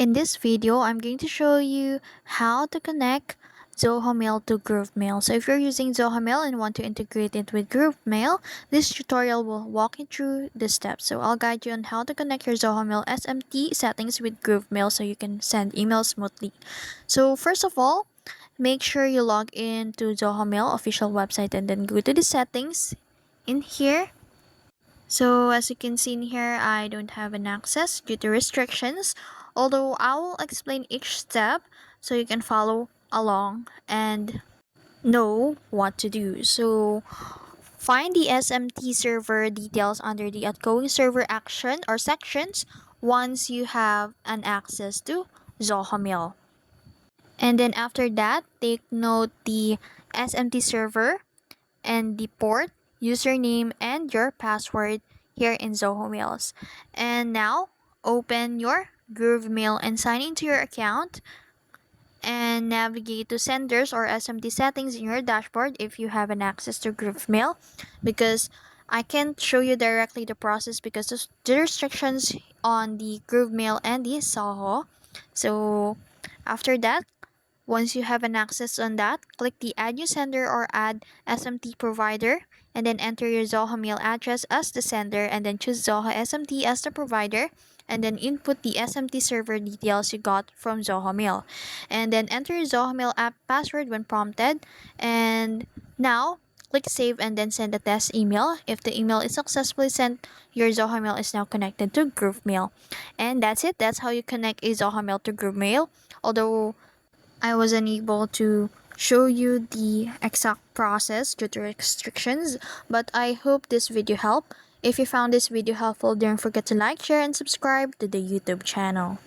In this video, I'm going to show you how to connect Zoho Mail to Groove Mail. So if you're using Zoho Mail and want to integrate it with Groove Mail, this tutorial will walk you through the steps. So I'll guide you on how to connect your Zoho Mail SMT settings with Groove Mail so you can send emails smoothly. So first of all, make sure you log in to Zoho Mail official website and then go to the settings in here. So as you can see in here, I don't have an access due to restrictions, although I will explain each step so you can follow along and know what to do. So find the SMT server details under the outgoing server action or sections once you have an access to Zoho Mail. And then after that, take note the SMT server and the port, username, and your password here in Zoho Mails. And now, open your Groove Mail and sign into your account and navigate to senders or SMT settings in your dashboard if you have an access to Groove Mail, because I can't show you directly the process because of the restrictions on the Groove Mail and the Zoho. So after that, once you have an access on that, click the Add New Sender or Add SMT Provider, and then enter your Zoho Mail address as the sender, and then choose Zoho SMT as the provider, and then input the SMT server details you got from Zoho Mail. And then enter your Zoho Mail app password when prompted, and now click Save and then send a test email. If the email is successfully sent, your Zoho Mail is now connected to Groove Mail. And that's it. That's how you connect a Zoho Mail to Groove Mail. Although I wasn't able to show you the exact process due to restrictions, but I hope this video helped. If you found this video helpful, don't forget to like, share, and subscribe to the YouTube channel.